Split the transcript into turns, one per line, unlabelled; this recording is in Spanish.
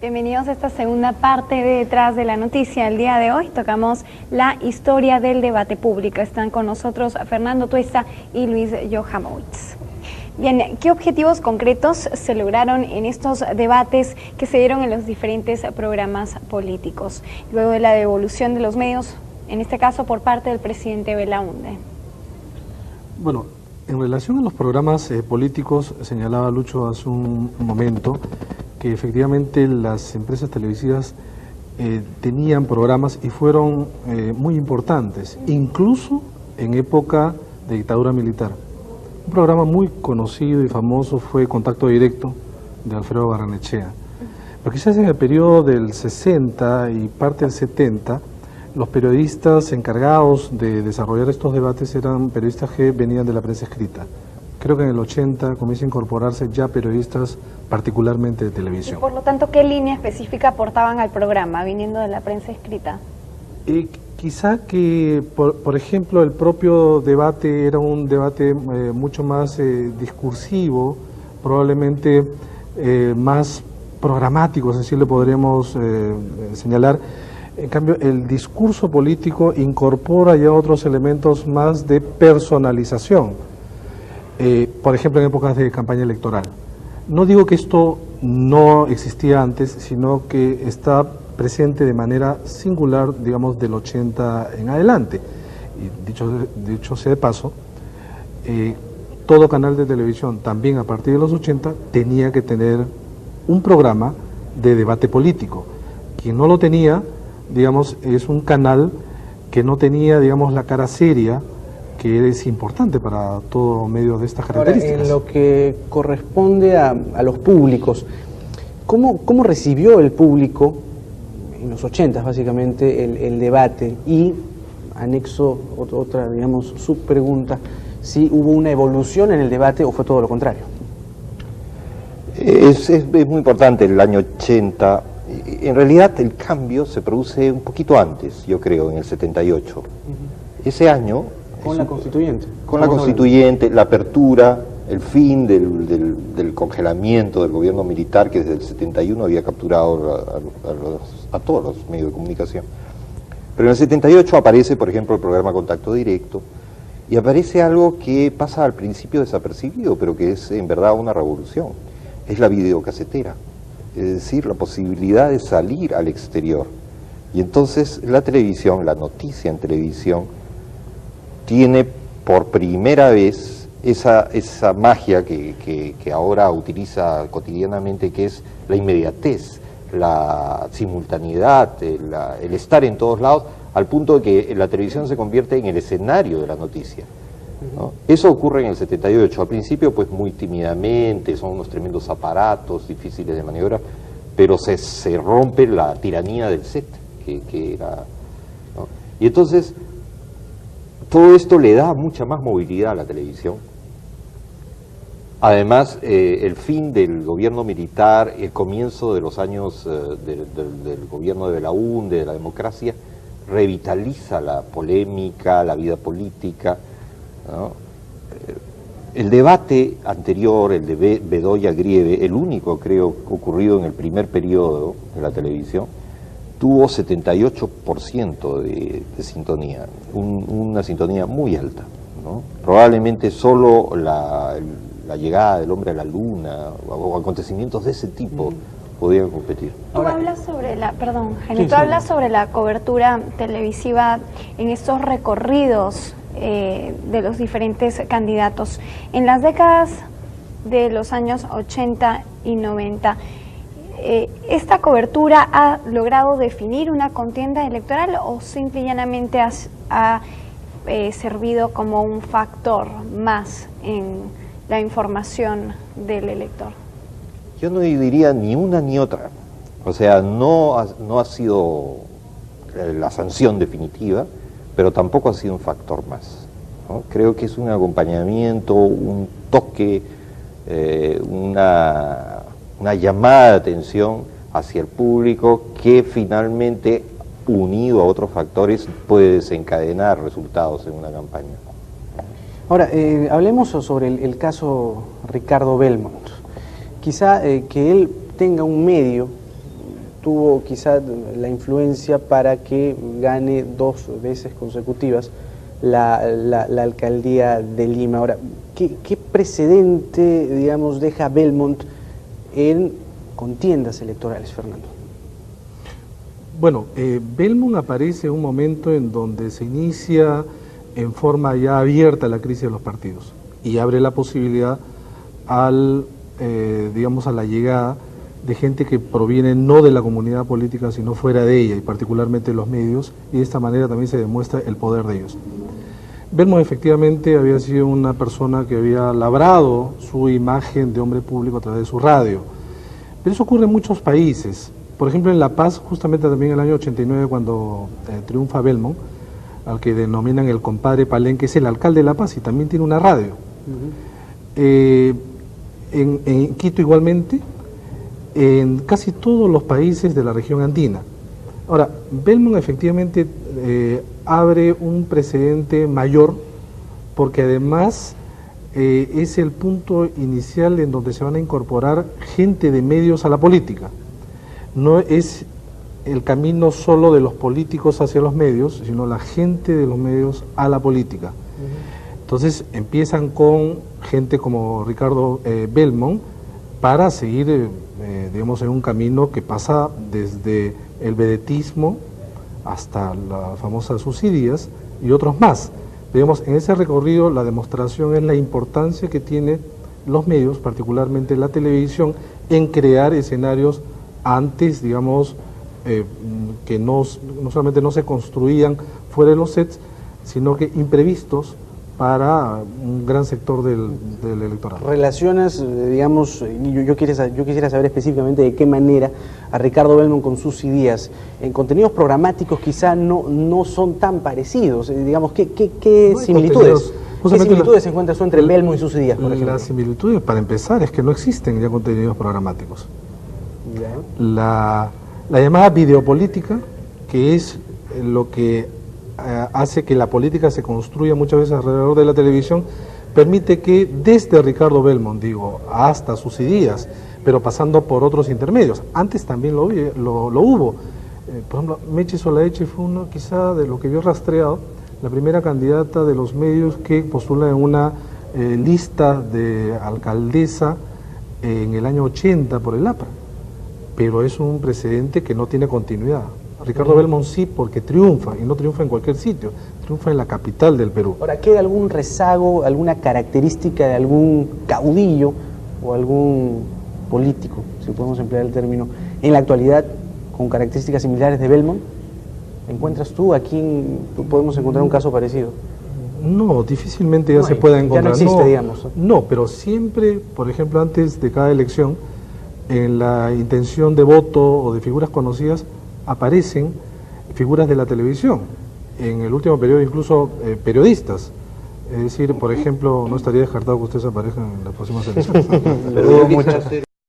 Bienvenidos a esta segunda parte de Detrás de la Noticia. El día de hoy tocamos la historia del debate público. Están con nosotros Fernando Tuesta y Luis Johamowitz. Bien, ¿qué objetivos concretos se lograron en estos debates que se dieron en los diferentes programas políticos? Luego de la devolución de los medios, en este caso por parte del presidente Belaúnde.
Bueno, en relación a los programas políticos, señalaba Lucho hace un momento que efectivamente las empresas televisivas tenían programas y fueron muy importantes, incluso en época de dictadura militar. Un programa muy conocido y famoso fue Contacto Directo, de Alfredo Barrenechea. Pero quizás en el periodo del 60 y parte del 70, los periodistas encargados de desarrollar estos debates eran periodistas que venían de la prensa escrita. Creo que en el 80 comienza a incorporarse ya periodistas particularmente de televisión.
Y por lo tanto, ¿qué línea específica aportaban al programa, viniendo de la prensa escrita?
Quizá que, por ejemplo, el propio debate era un debate mucho más discursivo, probablemente más programático, así le podríamos señalar. En cambio, el discurso político incorpora ya otros elementos más de personalización. Por ejemplo, en épocas de campaña electoral. No digo que esto no existía antes, sino que está presente de manera singular, digamos, del 80 en adelante. Y dicho sea de paso, todo canal de televisión, también a partir de los 80, tenía que tener un programa de debate político. Quien no lo tenía, digamos, es un canal que no tenía, digamos, la cara seria, que es importante para todo medio de estas características.
Ahora, en lo que corresponde a los públicos, ¿cómo recibió el público, en los 80 básicamente, el debate? Y, anexo otra, digamos, subpregunta, si hubo una evolución en el debate o fue todo lo contrario.
Es muy importante el año 80. En realidad el cambio se produce un poquito antes, yo creo, en el 78. Ese año...
Con la constituyente.
Con la constituyente, la apertura, el fin del congelamiento del gobierno militar que desde el 71 había capturado a todos los medios de comunicación. Pero en el 78 aparece, por ejemplo, el programa Contacto Directo, y aparece algo que pasa al principio desapercibido, pero que es en verdad una revolución. Es la videocasetera, es decir, la posibilidad de salir al exterior. Y entonces la televisión, la noticia en televisión, tiene por primera vez esa magia que ahora utiliza cotidianamente, que es la inmediatez, la simultaneidad, el estar en todos lados, al punto de que la televisión se convierte en el escenario de la noticia, ¿no? Eso ocurre en el 78, al principio pues muy tímidamente, son unos tremendos aparatos difíciles de maniobrar, pero se rompe la tiranía del set, que era, ¿no? Y entonces todo esto le da mucha más movilidad a la televisión. Además, el fin del gobierno militar, el comienzo de los años del gobierno de Belaúnde, de la democracia, revitaliza la polémica, la vida política, ¿no? El debate anterior, el de Bedoya-Grieve, el único, creo, ocurrido en el primer periodo de la televisión, tuvo 78% de sintonía, una sintonía muy alta, ¿no? Probablemente solo la llegada del hombre a la luna o acontecimientos de ese tipo podían competir.
Tú hablas sobre hablas sobre la cobertura televisiva en estos recorridos de los diferentes candidatos. En las décadas de los años 80 y 90, ¿esta cobertura ha logrado definir una contienda electoral o simple y llanamente ha servido como un factor más en la información del elector?
Yo no diría ni una ni otra. O sea, no ha sido la sanción definitiva, pero tampoco ha sido un factor más, ¿no? Creo que es un acompañamiento, un toque, una llamada de atención hacia el público que finalmente, unido a otros factores, puede desencadenar resultados en una campaña.
Ahora, hablemos sobre el caso Ricardo Belmont. Quizá que él tenga un medio tuvo quizá la influencia para que gane 2 veces consecutivas la alcaldía de Lima. Ahora, ¿qué precedente, digamos, deja Belmont en contiendas electorales, Fernando?
Bueno, Belmont aparece en un momento en donde se inicia en forma ya abierta la crisis de los partidos y abre la posibilidad digamos, a la llegada de gente que proviene no de la comunidad política, sino fuera de ella, y particularmente los medios, y de esta manera también se demuestra el poder de ellos. Belmont efectivamente había sido una persona que había labrado su imagen de hombre público a través de su radio, pero eso ocurre en muchos países. Por ejemplo, en La Paz, justamente también en el año 89, cuando triunfa Belmont, al que denominan el compadre Palenque, es el alcalde de La Paz y también tiene una radio. En Quito igualmente, en casi todos los países de la región andina. Ahora, Belmont efectivamente abre un precedente mayor, porque además es el punto inicial en donde se van a incorporar gente de medios a la política. No es el camino solo de los políticos hacia los medios, sino la gente de los medios a la política. Entonces empiezan con gente como Ricardo Belmont para seguir, digamos, en un camino que pasa desde el vedetismo hasta las famosas subsidias y otros más. Digamos, en ese recorrido la demostración es la importancia que tienen los medios, particularmente la televisión, en crear escenarios antes, digamos, que no solamente no se construían fuera de los sets, sino que imprevistos para un gran sector del electorado.
Relacionas, digamos, yo quisiera saber específicamente de qué manera a Ricardo Belmont con Susy Díaz, en contenidos programáticos quizá no son tan parecidos, digamos, ¿qué similitudes? ¿Qué similitudes encuentras tú entre Belmont y Susy Díaz, por ejemplo?
Las similitudes, para empezar, es que no existen ya contenidos programáticos. La llamada videopolítica, que es lo que hace que la política se construya muchas veces alrededor de la televisión, permite que desde Ricardo Belmont, digo, hasta Susy Díaz, pero pasando por otros intermedios. Antes también lo hubo. Por ejemplo, Meche Solaeche fue uno quizá de lo que yo he rastreado, la primera candidata de los medios que postula en una lista de alcaldesa en el año 80 por el APRA. Pero es un precedente que no tiene continuidad. Ricardo Belmont sí, porque triunfa, y no triunfa en cualquier sitio, triunfa en la capital del Perú.
Ahora, ¿queda algún rezago, alguna característica de algún caudillo o algún político, si podemos emplear el término, en la actualidad con características similares de Belmont? ¿Encuentras tú aquí, podemos encontrar un caso parecido?
No, difícilmente ya se puede encontrar.
Ya no existe, digamos.
No, pero siempre, por ejemplo, antes de cada elección, en la intención de voto o de figuras conocidas, aparecen figuras de la televisión. En el último periodo incluso periodistas. Es decir, por ejemplo, no estaría descartado que ustedes aparezcan en las próximas elecciones.
Pero